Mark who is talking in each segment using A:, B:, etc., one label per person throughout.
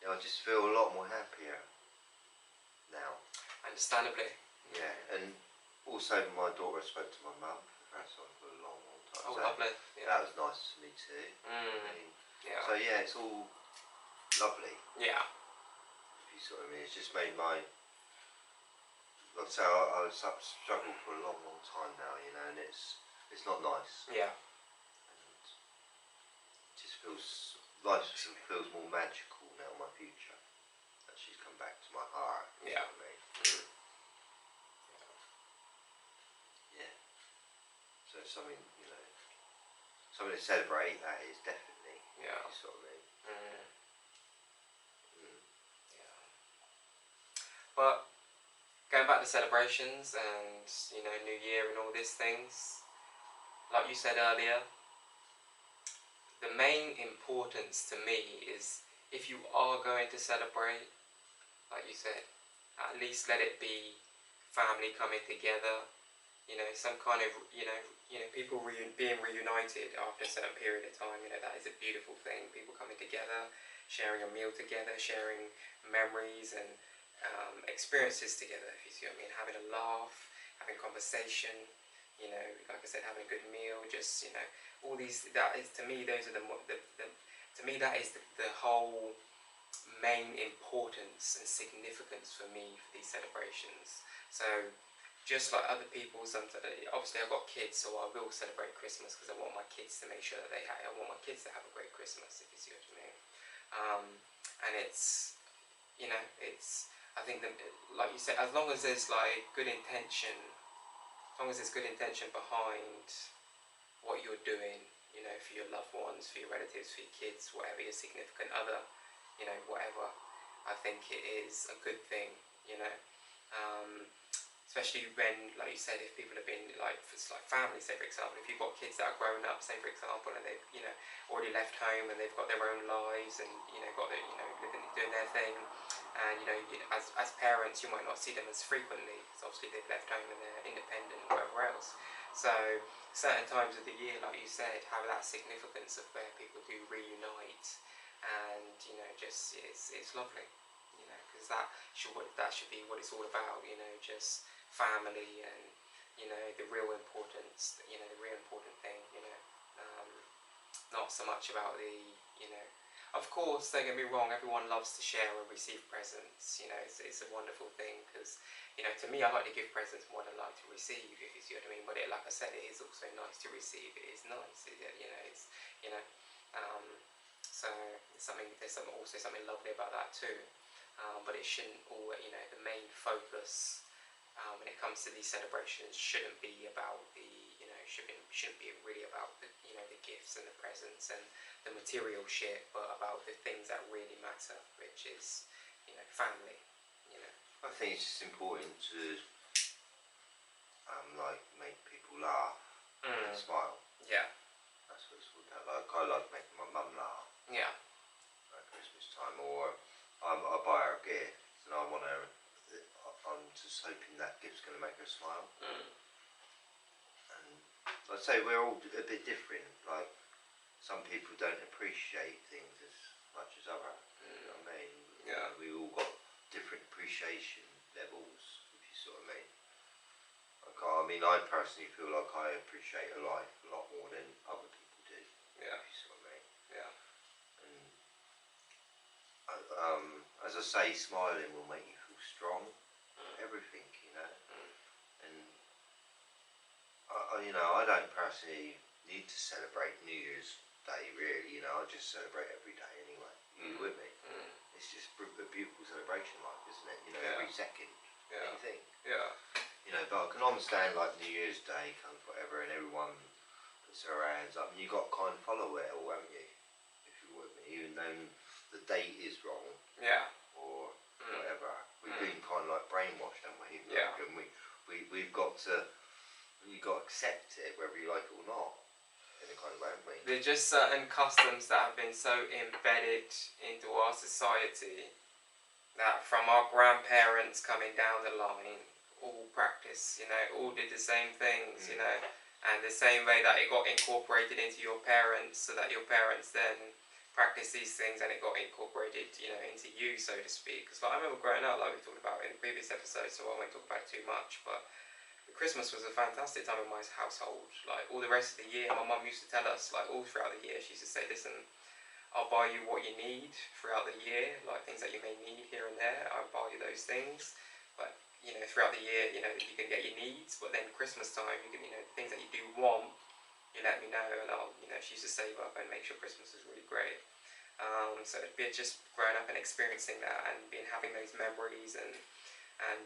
A: I just feel a lot more happier now.
B: Understandably.
A: Yeah, and also my daughter spoke to my mum for the first time for a long, long time.
B: Oh,
A: so
B: lovely. Yeah.
A: that was nice for me too.
B: Yeah.
A: So yeah, it's all lovely.
B: Yeah.
A: If you sort of mean, it's just made my. Like I say, I was struggled for a long, long time now, you know, and it's not nice.
B: Yeah.
A: And it just life feels more magical now. My future, that she's come back to my heart.
B: Yeah.
A: You know what I mean? Yeah. So something, you know, something to celebrate. That is definitely.
B: Yeah.
A: You sort of mean.
B: Yeah. But going back to celebrations and, you know, New Year and all these things, like you said earlier, the main importance to me is if you are going to celebrate, like you said, at least let it be family coming together, you know, some kind of, you know, people being reunited after a certain period of time. You know, that is a beautiful thing. People coming together, sharing a meal together, sharing memories and experiences together, if you see what I mean, having a laugh, having conversation, you know, like I said, having a good meal, just, you know, all these, that is, to me, those are to me, that is the whole main importance and significance for me for these celebrations. So, just like other people, obviously I've got kids, so I will celebrate Christmas because I want my kids to make sure that I want my kids to have a great Christmas, if you see what I mean. And it's, you know, I think that, like you said, as long as there's like good intention, as long as there's good intention behind what you're doing, you know, for your loved ones, for your relatives, for your kids, whatever, your significant other, you know, whatever, I think it is a good thing, you know. Especially when, like you said, if people have been, like, if it's like family, say for example, if you've got kids that are grown up, say for example, and they've, you know, already left home and they've got their own lives and, you know, got their, you know, living, doing their thing, and, you know, as parents, you might not see them as frequently, because obviously they've left home and they're independent and whatever else. So, certain times of the year, like you said, have that significance of where people do reunite, and, you know, just, it's lovely, you know, because that should be what it's all about, you know, just family and, you know, the real importance, you know, the real important thing, you know, not so much about the, you know, of course, don't get me wrong, everyone loves to share or receive presents, you know, it's a wonderful thing, because, you know, to me, I like to give presents more than I like to receive, if you see what I mean, but like I said, it is also nice to receive, it is nice, you know, it's, you know, so there's also something lovely about that too, but it shouldn't all, you know, the main focus when it comes to these celebrations shouldn't be about the, you know, shouldn't be really about the, you know, the gifts and the presents and the material shit, but about the things that really matter, which is, you know, family, you know.
A: I think it's just important to like make people laugh and smile.
B: Yeah.
A: That's what it's all about. Like I like making my mum laugh.
B: Yeah.
A: At Christmas time, or I buy her a gift and I want her. I'm just hoping that gift's going to make her smile. And like I say, we're all a bit different. Like some people don't appreciate things as much as others. You know what I mean?
B: Yeah.
A: We all got different appreciation levels, if you sort of mean. Like, I mean, I personally feel like I appreciate a life a lot more than other people do.
B: Yeah.
A: If you sort of mean.
B: Yeah.
A: And as I say, smiling will make you feel strong. Everything, you know. And you know, I don't personally need to celebrate New Year's Day, really. You know, I just celebrate every day anyway. You with me? It's just a beautiful celebration, like, isn't it? You know, every second.
B: Yeah.
A: What do you think?
B: Yeah.
A: You know, but I can understand like New Year's Day comes whatever, and everyone puts their hands up, and you got to kind of follow it all, haven't you? If you're with me, even though the date is wrong.
B: Yeah.
A: Or whatever. We've been kind of like brainwashed, haven't we?
B: Yeah.
A: And we've got to accept it, whether you like it or not, in a kind of way, haven't we?
B: There are just certain customs that have been so embedded into our society that from our grandparents coming down the line, all practice, you know, all did the same things, you know, and the same way that it got incorporated into your parents, so that your parents then practice these things and it got incorporated, you know, into you, so to speak. Because like, I remember growing up, like we talked about in the previous episode, so I won't talk about it too much, but Christmas was a fantastic time in my household. Like all the rest of the year, my mum used to tell us, like all throughout the year, she used to say, listen, I'll buy you what you need throughout the year, like things that you may need here and there, I'll buy you those things. But, you know, throughout the year, you know, you can get your needs, but then Christmas time, you can, you know, things that you do want, you let me know, and I'll, you know, she used to save up and make sure Christmas was really great. So it'd be just growing up and experiencing that and having those memories and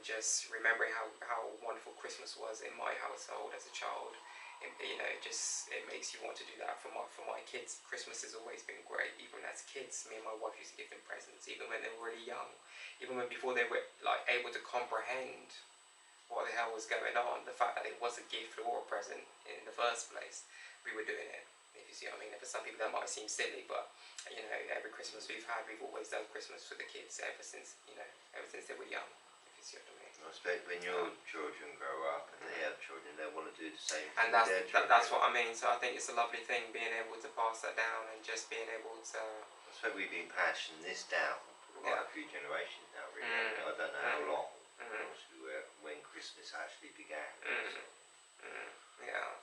B: just remembering how wonderful Christmas was in my household as a child. You know, it makes you want to do that for my kids. Christmas has always been great. Even as kids, me and my wife used to give them presents, even when they were really young, even when before they were like able to comprehend what the hell was going on. The fact that it was a gift or a present in the first place, we were doing it. If you see what I mean. For some people that might seem silly, but you know, every Christmas we've always done Christmas for the kids ever since they were young. If you see what I mean.
A: I expect when your children grow up and they have children, they want to do the same thing.
B: And that's what I mean. So I think it's a lovely thing being able to pass that down and just being able to.
A: I suppose we've been passing this down for quite a few generations now. Really, I don't know how long. Obviously, when Christmas actually began.
B: Yeah.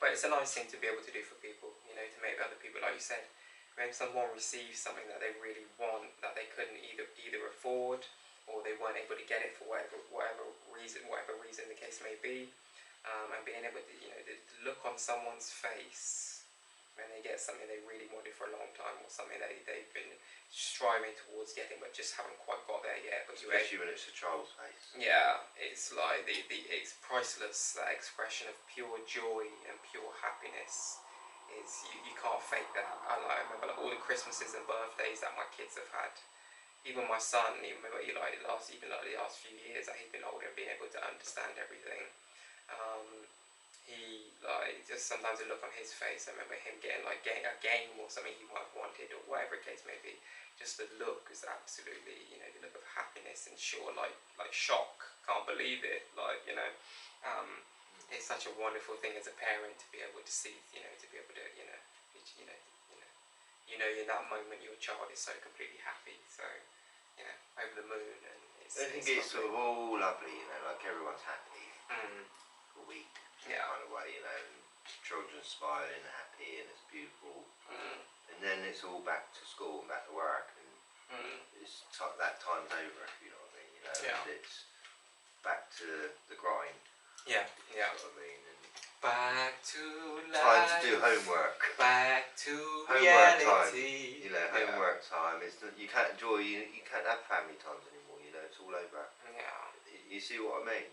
B: But it's a nice thing to be able to do for people, you know, to make other people, like you said, when someone receives something that they really want, that they couldn't either afford, or they weren't able to get it for whatever reason the case may be, and being able to, you know, the look on someone's face when they get something they really wanted for a long time, or something that they've been striving towards getting but just haven't quite got there yet. But
A: especially when it's a child's face.
B: Yeah, it's like it's priceless. That expression of pure joy and pure happiness is you can't fake that. I remember like all the Christmases and birthdays that my kids have had. Even my son, even the last few years that he's been older and being able to understand everything. He just sometimes the look on his face. I remember him getting a game or something he might have wanted or whatever the case may be. Just the look is absolutely, you know, the look of happiness and sure like shock. Can't believe it. It's such a wonderful thing as a parent to be able to see, you know, to be able to, you know, in that moment your child is so completely happy. So, you know, over the moon and
A: I think it's sort of all lovely, you know, like everyone's happy for a week. Kind of way, you know, and children smiling and happy and it's beautiful, and then it's all back to school and back to work and it's that time's over, if you know what I mean, you know, and it's back to the grind.
B: Yeah.
A: You know what I mean, and
B: back to life.
A: Time to do homework.
B: Back to
A: homework
B: reality.
A: Time. You know, homework time. It's not, you can't enjoy. You can't have family times anymore. You know, it's all over.
B: Yeah.
A: You see what I mean?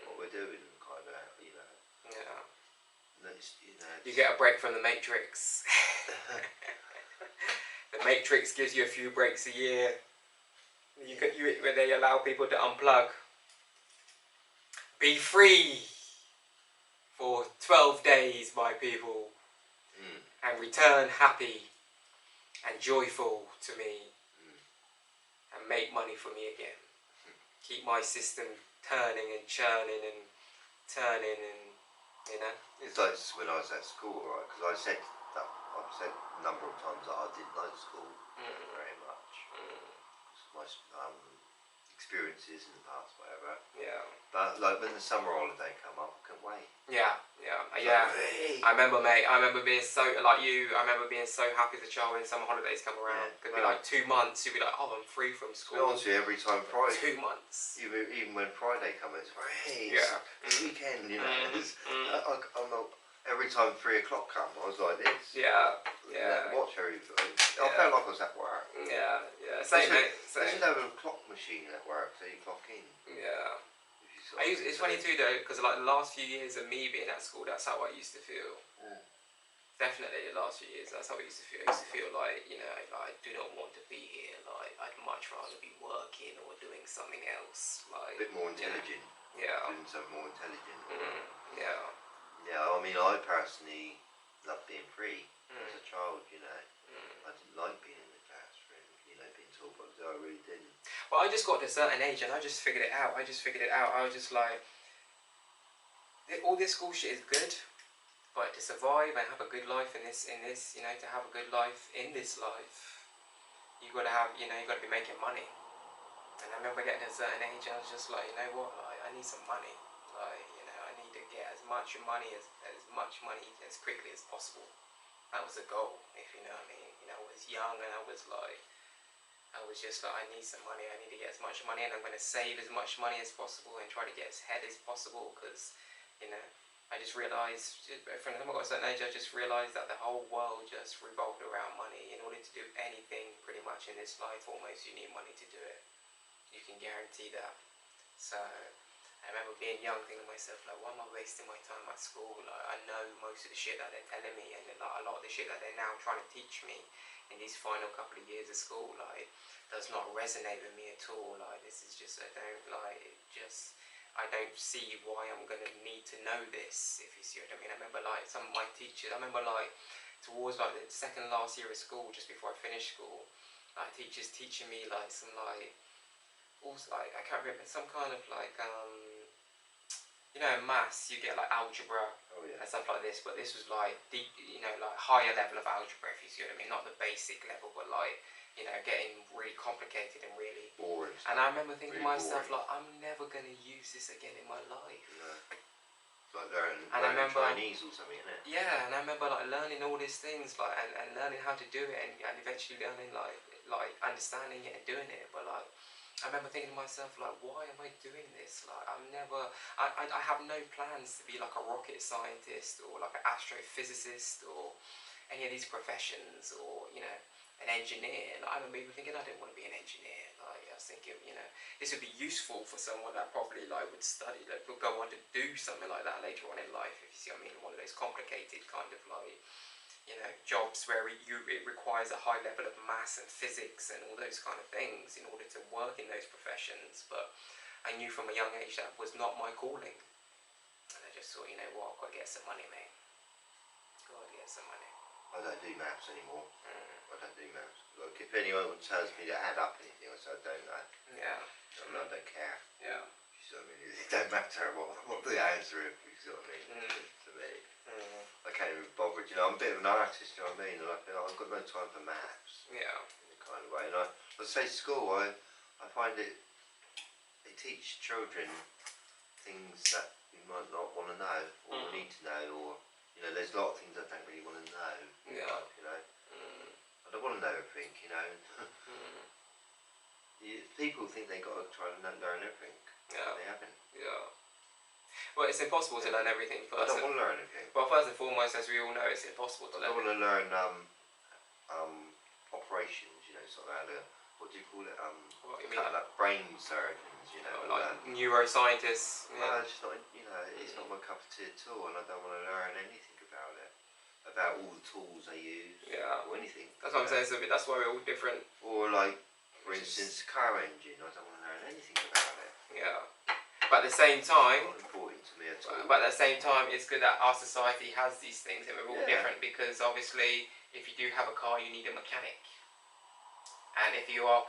A: What we're doing, kind of, you know.
B: Yeah.
A: You
B: get a break from the Matrix. The Matrix gives you a few breaks a year. Where they allow people to unplug. Be free for 12 days, my people, and return happy and joyful to me, and make money for me again. Keep my system turning and churning and turning and, you know.
A: It's like when I was at school, right? Because I've said a number of times that I didn't like school very much. My experiences in the past, whatever.
B: Yeah.
A: But like when the summer holiday come up, I couldn't wait.
B: Yeah.
A: Hey.
B: I remember, mate. I remember being so like you. I remember being so happy as a child when summer holidays come around. It'd be like 2 months. You'd be like, oh, I'm free from school.
A: Honestly, every time Friday.
B: 2 months.
A: Even when Friday comes, it's hey, it's weekend, you know. I'm not. Every time 3 o'clock come, I was like this.
B: Yeah.
A: Watch everything. I felt like I was at work.
B: Yeah. Same, mate. Same.
A: There's no clock machine at work, so you clock in.
B: Yeah. It's funny too, though, because like the last few years of me being at school, that's how I used to feel. Definitely, the last few years, that's how I used to feel. I used to feel like, you know, I do not want to be here. Like, I'd much rather be working or doing something else. Like
A: a bit more intelligent.
B: Yeah.
A: Doing something more intelligent.
B: Yeah.
A: Yeah, I mean, I personally loved being free as a child, you know. I didn't like being in the classroom, you know, being taught, but I really didn't.
B: Well, I just got to a certain age and I just figured it out. I was just like, all this school shit is good, But to survive and have a good life in this, you know, to have a good life in this life, you gotta have, you know, you gotta be making money. And I remember getting to a certain age, and I was just like, you know what, like, I need some money. Like, you know, I need to get as much money as quickly as possible. That was the goal, if you know what I mean. You know, I was young, and I was just like, I need some money. I need to get as much money, and I'm going to save as much money as possible and try to get as ahead as possible, because, you know, I just realised, from the time I got a certain age, I just realised that the whole world just revolved around money. In order to do anything pretty much in this life, almost, you need money to do it. You can guarantee that. So I remember being young, thinking to myself, like, why am I wasting my time at school? Like, I know most of the shit that they're telling me, and like, a lot of the shit that they're now trying to teach me in these final couple of years of school, like, does not resonate with me at all. Like, this is just, I don't see why I'm gonna need to know this, if you see what I mean. I remember, like, some of my teachers, towards like the second last year of school, just before I finished school, like, teachers teaching me like some, like, also, like, I can't remember, some kind of like, you know, in maths you get like algebra and stuff like this, but this was like deep, you know, like higher level of algebra, if you see what I mean, not the basic level, but like, you know, getting really complicated and really
A: boring.
B: And I remember thinking
A: really
B: to myself,
A: boring.
B: like, I'm never gonna use this again in my life.
A: No. It's like learning
B: And I remember,
A: Chinese or something, isn't it?
B: Yeah, and I remember like learning all these things, like, and learning how to do it, and eventually learning like understanding it and doing it. But like, I remember thinking to myself, like, why am I doing this? Like, I have no plans to be like a rocket scientist or like an astrophysicist or any of these professions, or, you know, an engineer. Like, I remember even thinking I didn't want to be an engineer. Like, I was thinking, you know, this would be useful for someone that probably like would study, like, would go on to do something like that later on in life, if you see what I mean. One of those complicated kind of like, you know, jobs where it requires a high level of maths and physics and all those kind of things in order to work in those professions. But I knew from a young age that was not my calling, and I just thought, you know what, I've got to get some money, mate. Got to get some money.
A: I don't do maths anymore. I don't do maths. Look, if anyone tells me to add up anything, I say I don't know.
B: Yeah.
A: I don't care.
B: Yeah.
A: You see what I mean? It don't matter what the answer is, you see what I mean? To me. I can't even bother, you know, I'm a bit of an artist, you know what I mean? And I've got no time for maths.
B: Yeah.
A: In a kind of way. And I say school, I find they teach children things that you might not want to know, or need to know, or, you know, there's a lot of things I don't really want to know in life, you know. I don't want to know everything, you know. People think they've got to try to learn everything.
B: Yeah.
A: They haven't.
B: Yeah. Well, it's impossible to learn everything
A: I
B: first.
A: don't want to learn anything.
B: Well, first and foremost, as we all know, it's impossible to
A: I don't
B: learn.
A: want to learn operations, you know, sort of how to, what do you call it?
B: What you mean?
A: Like brain surgeons, you know.
B: Like neuroscientists.
A: Yeah. Well, it's not, you know, it's not my cup of tea at all, and I don't want to learn anything about it, about all the tools they use, or anything.
B: That's what I'm saying. So that's why we're all different.
A: Or like, for instance, car engine. I don't want to learn anything about it.
B: Yeah. But at the same time,
A: it's not important to me at all.
B: But at the same time, it's good that our society has these things, and we're all different, because obviously, if you do have a car, you need a mechanic. And if you've got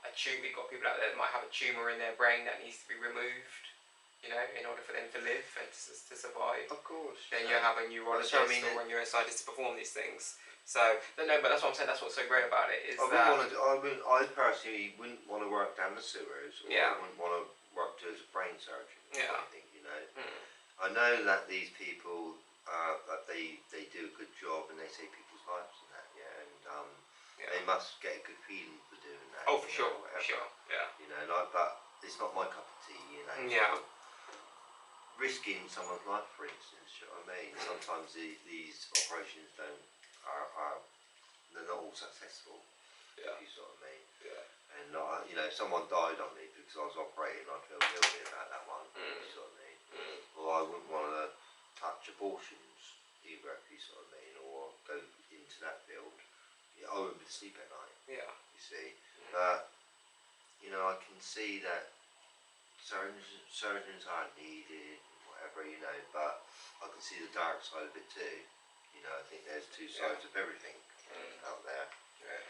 B: a tumor, you've got people out there that might have a tumor in their brain that needs to be removed, you know, in order for them to live and to survive.
A: Of course.
B: Then you have a neurologist or a neuroscientist to perform these things. So, no, but that's what I'm saying. That's what's so great about it.
A: I personally wouldn't want to work down the sewers, or I wouldn't want to work as a brain surgeon.
B: Yeah.
A: I think, you know. I know that these people, that they do a good job and they save people's lives and that, and they must get a good feeling for doing that.
B: Oh, for sure, yeah.
A: You know, like, but it's not my cup of tea, you know.
B: Yeah.
A: Risking someone's life, for instance, you know what I mean? Sometimes these operations they're not all successful.
B: Yeah.
A: If you sort of mean.
B: Yeah.
A: And you know, if someone died on me because I was operating, I'd feel guilty about that one. If you sort of mean. Or I wouldn't want to touch abortions either, if you sort of mean, or go into that field. Yeah, I wouldn't sleep at night.
B: Yeah.
A: You see, but you know, I can see that surgeons are needed, whatever, you know, but I can see the dark side of it too. You know, I think there's two sides of everything out there.
B: Yeah.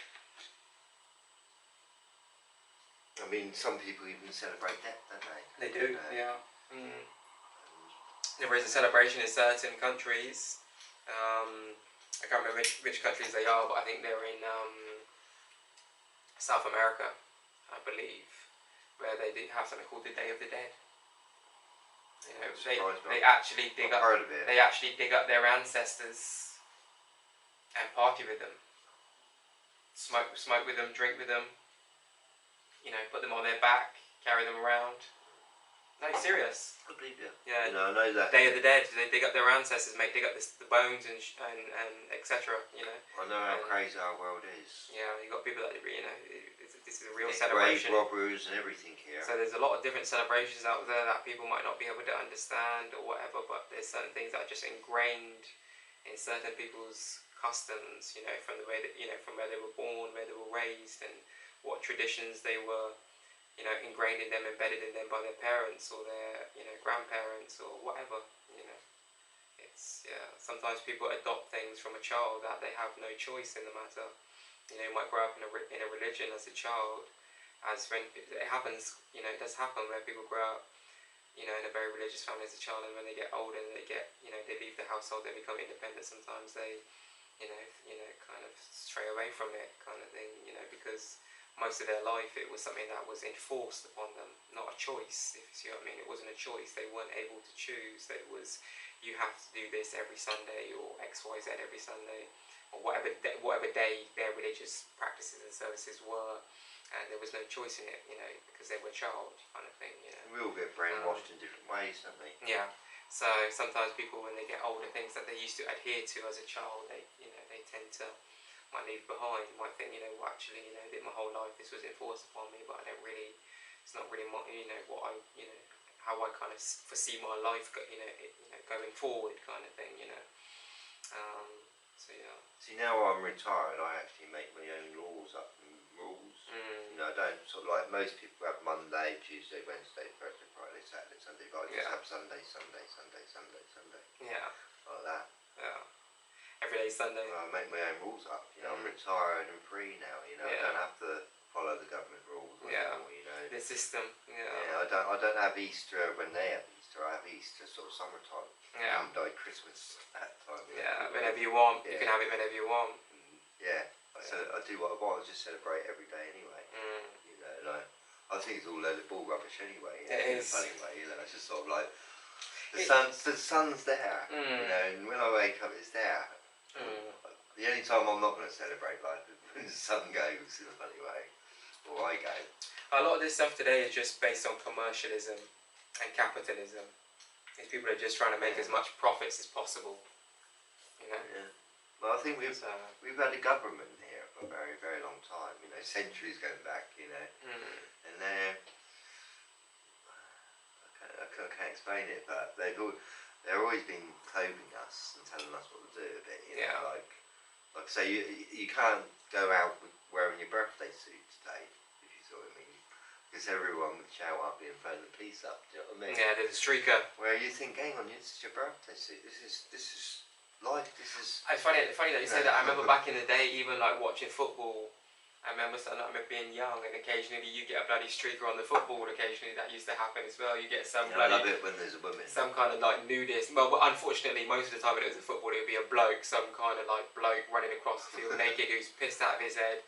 A: I mean, some people even celebrate death, don't they?
B: They do, yeah. there is a celebration in certain countries. I can't remember which countries they are, but I think they're in South America, I believe, where they have something called the Day of the Dead. You know, they actually dig up. They actually dig up their ancestors and party with them. Smoke with them, drink with them. You know, put them on their back, carry them around. No, serious.
A: I believe you.
B: Yeah.
A: You know, I know that.
B: Day of the Dead. They dig up their ancestors, dig up the bones and etc. You know.
A: I know how crazy our world is.
B: Yeah, you got people that this is a real
A: grave
B: celebration.
A: robbers and everything here.
B: So there's a lot of different celebrations out there that people might not be able to understand or whatever, but there's certain things that are just ingrained in certain people's customs. You know, from the way that from where they were born, where they were raised, and what traditions they were. You know, ingrained in them, embedded in them by their parents or their, grandparents or whatever, It's, sometimes people adopt things from a child that they have no choice in the matter. You know, you might grow up in a religion as a child, as when it happens, it does happen where people grow up, in a very religious family as a child, and when they get older and they get, they leave the household, they become independent, sometimes they, kind of stray away from it kind of thing, because most of their life it was something that was enforced upon them, not a choice, if you see what I mean. It wasn't a choice, they weren't able to choose. It was, you have to do this every Sunday, or XYZ every Sunday, or whatever day their religious practices and services were, and there was no choice in it, because they were a child kind of thing,
A: We all get brainwashed in different ways, don't we?
B: Yeah, so sometimes people, when they get older, things that they used to adhere to as a child, they tend to might leave behind. You might think, actually, my whole life this was enforced upon me, but I don't really, it's not really my, what I, how I kind of foresee my life, going forward, kind of thing, So yeah.
A: See, now I'm retired, I actually make my own laws up and rules. I don't sort of like most people have Monday, Tuesday, Wednesday, Thursday, Friday, Saturday, Sunday. But I just have Sunday.
B: Yeah.
A: Like that.
B: Yeah. Every day Sunday.
A: Well, I make my own rules up. I'm retired and free now. I don't have to follow the government rules anymore.
B: The system.
A: Yeah. I don't have Easter when they have Easter. I have Easter sort of summertime.
B: Yeah.
A: And like Christmas at that time.
B: Whenever you want. You can have it whenever you want.
A: Yeah. I do what I want. I just celebrate every day anyway. I think it's all a load of bull rubbish anyway.
B: It is.
A: In a funny way. It's just sort of like the sun's there. And when I wake up, it's there. The only time I'm not going to celebrate life is when the sun goes in a funny way, or I go.
B: A lot of this stuff today is just based on commercialism and capitalism. These people are just trying to make as much profits as possible.
A: Yeah. Well, I think we've had a government here for a very, very long time. Centuries going back. And they're I can't explain it, but they've always been clothing us and telling us what to do a bit. Like say you can't go out wearing your birthday suit today, if you see what I mean, because everyone would shout up and phone the police up. Do you know what I mean?
B: Yeah, there's a streaker.
A: Where you think, hang on, this is your birthday suit. This is life. This is.
B: It's funny that you say that. I remember back in the day, even like watching football. I remember being young, and occasionally you get a bloody streaker on the football. Occasionally that used to happen as well. You get some
A: I love it when there's a woman.
B: Some kind of like nudist. Well, unfortunately, most of the time when it was a football, it would be a bloke, some kind of like bloke running across the field naked, who's pissed out of his head,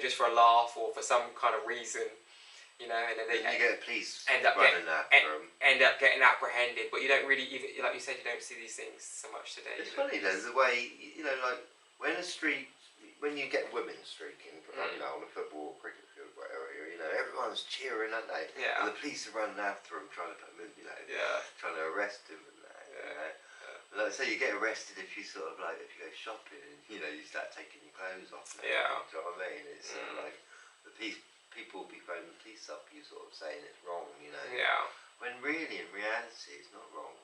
B: just for a laugh or for some kind of reason, and then they
A: you get police
B: end up
A: running after them.
B: End up getting apprehended. But you don't really, even like you said, you don't see these things so much today.
A: It's funny though, the way like when you get women streaking, on a football or cricket field, whatever, everyone's cheering, aren't they?
B: Yeah.
A: And the police are running after them, trying to put them in, trying to arrest him and that. Like I say, you get arrested if you sort of like if you go shopping and you start taking your clothes off. Now, do you know what I mean? It's sort of like the people will be phoning the police up, you sort of saying it's wrong,
B: Yeah.
A: When really, in reality, it's not wrong.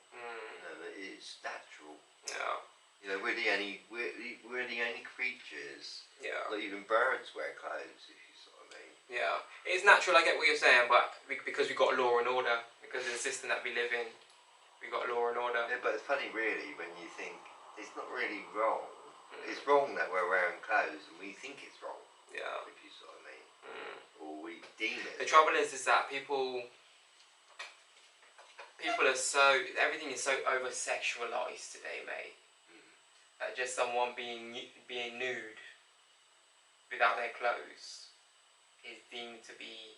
A: It's natural.
B: Yeah.
A: We're the only creatures.
B: Yeah.
A: Like even birds wear clothes, if you sort of mean.
B: Yeah. It's natural. I get what you're saying, but because we've got law and order, because of the system that we live in, we've got law and order.
A: Yeah, but it's funny, really, when you think it's not really wrong. It's wrong that we're wearing clothes, and we think it's wrong.
B: Yeah.
A: If you sort of mean. Or we deem it.
B: The trouble is that people people are so, everything is so over sexualized today, mate. That just someone being nude without their clothes is deemed to be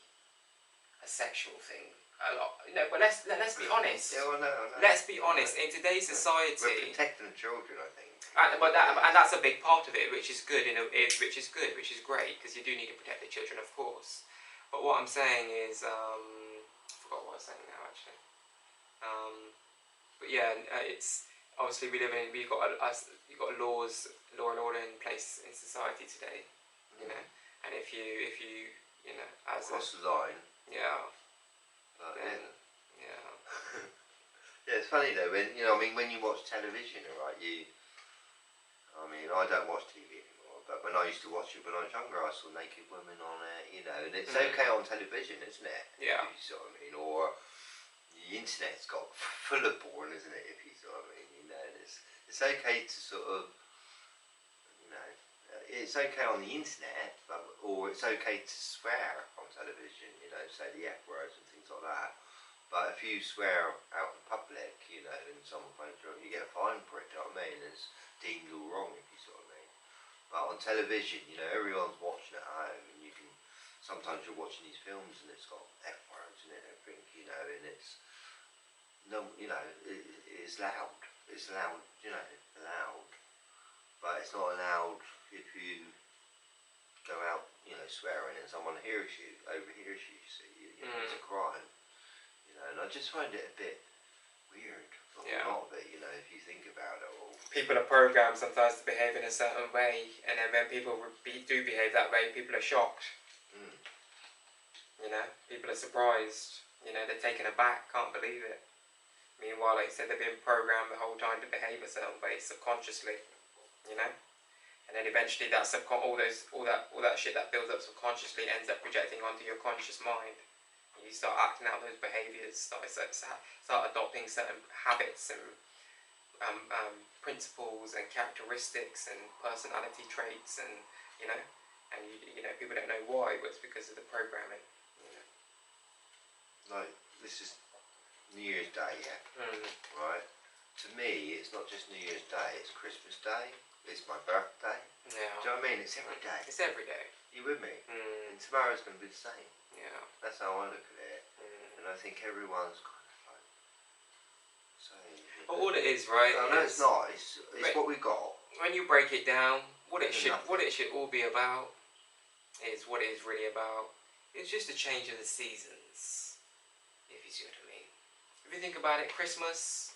B: a sexual thing. A lot, but let's be honest.
A: Yeah, well, no.
B: Let's be honest. In today's society,
A: we're protecting children, I think.
B: And that's a big part of it, which is good. Which is great, because you do need to protect the children, of course. But what I'm saying is, I forgot what I was saying now, actually. But yeah, it's obviously we've got law and order in place in society today, you know. And if you as
A: cross the line.
B: Yeah.
A: Then,
B: yeah.
A: Yeah, it's funny though when when you watch television, right? I don't watch TV anymore, but when I used to watch it when I was younger, I saw naked women on it, and it's okay on television, isn't it?
B: Yeah.
A: If you see what I mean, or the internet's got full of porn, isn't it? If you see what I mean, and it's okay to sort of, it's okay on the internet, or it's okay to swear on television, say the F words and things like that. But if you swear out in public, and someone finds you, you get a fine for it. Do you know what I mean? It's deemed all wrong, if you see what I mean. But on television, everyone's watching at home, and you can sometimes you're watching these films and it's got F words in it and everything, and it's it's loud. It's loud, loud. But it's not allowed if you go out, swearing and someone overhears you, see, it's a crime. And I just find it a bit weird.
B: Yeah.
A: Not of it, if you think about it all.
B: People are programmed sometimes to behave in a certain way, and then when people do behave that way, people are shocked. People are surprised. They're taken aback, can't believe it. Meanwhile, like I said, they've been programmed the whole time to behave a certain way subconsciously. And then eventually that all that shit that builds up subconsciously ends up projecting onto your conscious mind. And you start acting out those behaviours, start adopting certain habits and principles and characteristics and personality traits, and people don't know why, but it's because of the programming.
A: Like, this is New Year's Day, yeah? Right? To me, it's not just New Year's Day, it's Christmas Day, it's my birthday.
B: Yeah.
A: Do you know what I mean? It's every day.
B: It's every day.
A: You with me? And tomorrow's going to be the same.
B: Yeah.
A: That's how I look at it. And I think everyone's kind of like saying...
B: But all it is, right?
A: No, it's not. It's what we got.
B: When you break it down, what it should all be about is what it is really about. It's just a change of the seasons, if you see what I mean. If you think about it, Christmas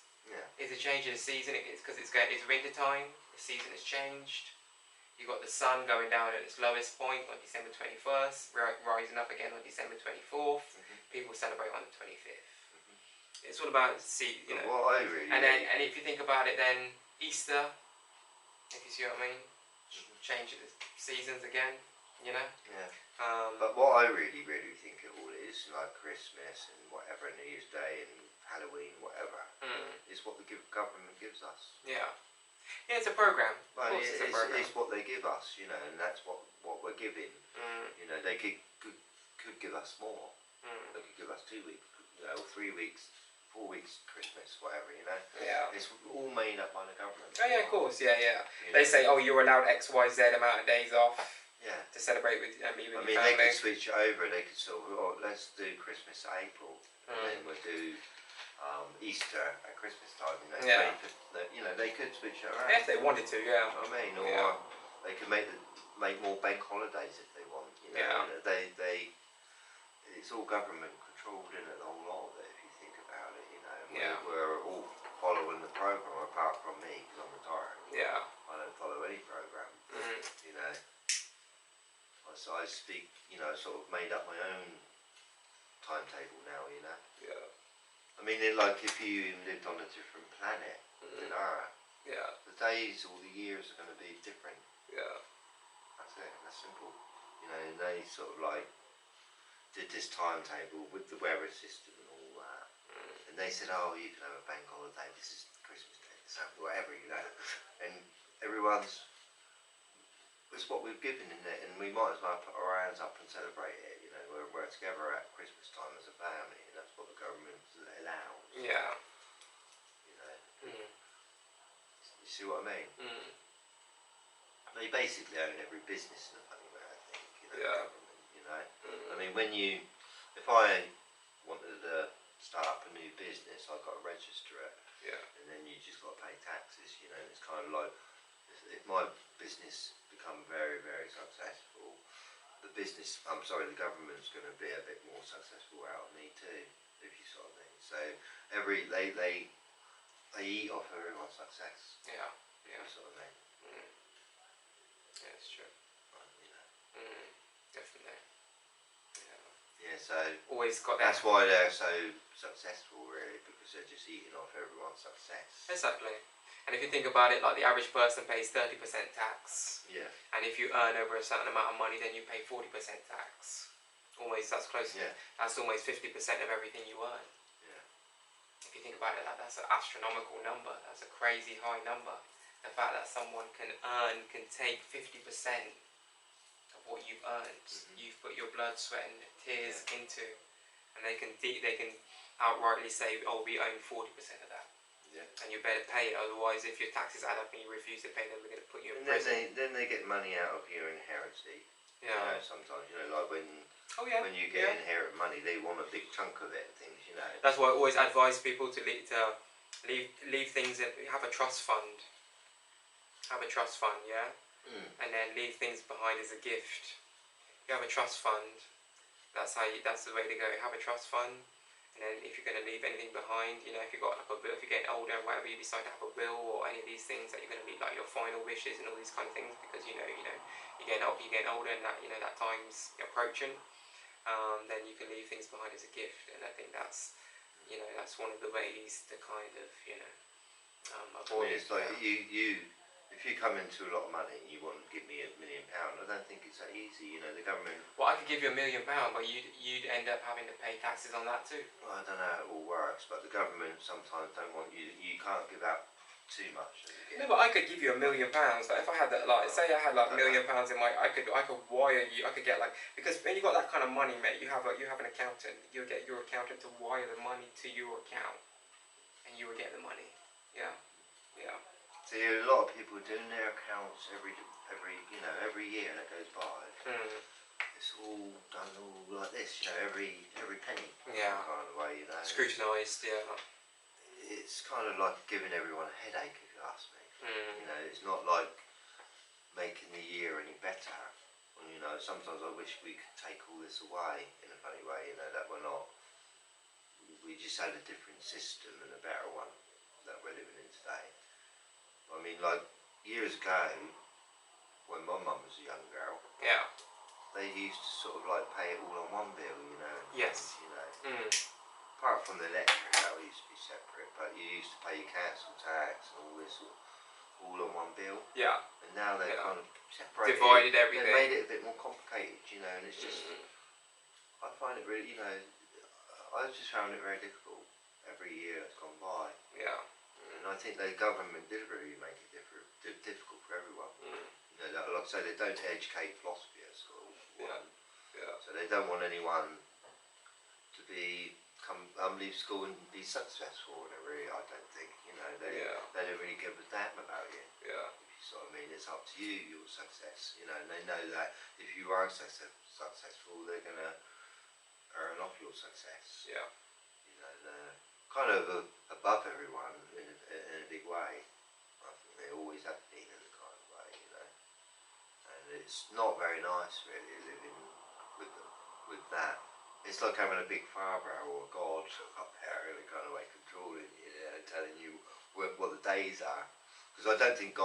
B: is a change of the season. It's because it's winter time. The season has changed. You've got the sun going down at its lowest point on December 21st, rising up again on December 24th. People celebrate on the 25th. It's all about and if you think about it, then Easter, if you see what I mean, change of the seasons again,
A: Yeah. But what I really, really think it all is, like Christmas and whatever, New Year's Day and Halloween, whatever, is what the government gives us.
B: Yeah. Yeah, it's a program.
A: Well,
B: it's a program.
A: It's what they give us, and that's what we're giving. They could give us more. They could give us 2 weeks, 3 weeks, 4 weeks Christmas, whatever,
B: Yeah.
A: It's all made up by the government.
B: Oh yeah, of course, yeah. They say, oh, you're allowed X, Y, Z amount of days off.
A: Yeah.
B: To celebrate with your family.
A: They could switch it over. They could sort of, let's do Christmas April, and then we'll do Easter at Christmas time. They could switch it around.
B: If they wanted to, yeah.
A: Or they could make more bank holidays if they want. It's all government controlled, in it, the whole lot of it. If you think about it, we're all following the program, apart from me because I'm retired.
B: Yeah.
A: I don't follow any program. So I speak, sort of made up my own timetable now,
B: Yeah.
A: Like if you lived on a different planet than ours, the days or the years are going to be different.
B: Yeah.
A: That's it, that's simple. And they sort of like did this timetable with the weather system and all that. And they said, oh, you can have a bank holiday, this is Christmas Day, whatever, and everyone's it's what we've given in it, and we might as well put our hands up and celebrate it. You know, we're together at Christmas time as a family, and that's what the government allows.
B: Yeah.
A: You know. You see what I mean? They basically own every business in a funny way, I think. You know,
B: Yeah.
A: the government. You know. I mean, if I wanted to start up a new business, I've got to register it.
B: Yeah.
A: And then you just got to pay taxes. You know, it's kind of like if my business become very, very successful, the government's going to be a bit more successful out of me too, if you sort of mean. So they eat off everyone's success.
B: Yeah.
A: If you sort of mean.
B: Yeah, it's true.
A: You know.
B: Definitely.
A: Yeah. So
B: Always got that.
A: that's why they're so successful, really, because they're just eating off everyone's success.
B: Exactly. And if you think about it, like the average person pays 30% tax.
A: Yeah.
B: And if you earn over a certain amount of money, then you pay 40% tax. Almost, that's close.
A: Yeah.
B: That's almost 50% of everything you earn.
A: Yeah.
B: If you think about it, that's an astronomical number. That's a crazy high number. The fact that someone can take 50% of what you've earned, you've put your blood, sweat, and tears into, and they can outrightly say, "Oh, we own 40% of that."
A: Yeah.
B: And you better pay it, otherwise if your taxes add up and you refuse to pay them, we're going to put you in
A: And
B: prison.
A: then they get money out of your inheritance.
B: Yeah.
A: You know, sometimes, you know, like when you get inherit money, they want a big chunk of it and things, you know.
B: That's why I always advise people to leave things in, have a trust fund. Have a trust fund, yeah? And then leave things behind as a gift. If you have a trust fund, that's the way to go. Have a trust fund. And then if you're going to leave anything behind, you know, if you've got like a bill, if you're getting older and whatever, you decide to have a will or any of these things that you're going to leave, like your final wishes and all these kind of things, because you're getting older and that, that time's approaching, then you can leave things behind as a gift. And I think that's one of the ways to kind of, avoid.
A: I mean, it's like if you come into a lot of money and you want to give me £1 million, I don't think it's that easy. You know, the government.
B: Well, I could give you £1 million, but you'd end up having to pay taxes on that too.
A: Well, I don't know how it all works, but the government sometimes don't want you. You can't give out too much.
B: No, but I could give you £1 million. Like if I had that, like say I had like £1 million in my, I could wire you. I could get like, because when you got that kind of money, mate, you have an accountant. You'll get your accountant to wire the money to your account, and you will get the money. Yeah.
A: See, a lot of people doing their accounts every year that goes by. It's all done all like this, you know, every penny.
B: Yeah.
A: Kind of way, you know.
B: Scrutinised, yeah.
A: It's kind of like giving everyone a headache, if you ask me. You know, it's not like making the year any better. And, you know, sometimes I wish we could take all this away in a funny way, you know, that we're not. We just had a different system and a better one that we're living in today. I mean, like, years ago, when my mum was a young girl, they used to sort of like pay it all on one bill, you know.
B: Yes.
A: You know. Apart from the electric, that used to be separate, but you used to pay your council tax and all this all on one bill.
B: Yeah.
A: And now they're kind of separated.
B: Divided everything.
A: They made it a bit more complicated, you know, and it's just, I find it really, you know, I just found it very difficult every year that's gone by.
B: Yeah.
A: And I think the government did really make it difficult for everyone. You know, like I say, they don't educate philosophy at school.
B: Yeah.
A: So they don't want anyone to leave school and be successful. Really, I don't think. You know, they don't really give a damn about you.
B: Yeah.
A: If you sort of mean, it's up to you, your success. You know, and they know that if you are successful, they're gonna earn off your success.
B: Yeah.
A: You know, they're kind of above everyone in a big way. I think they always have been in a kind of way, you know. And it's not very nice, really, living with that. It's like having a big father or a god up there in a kind of way controlling you, and telling you what the days are. Because I don't think God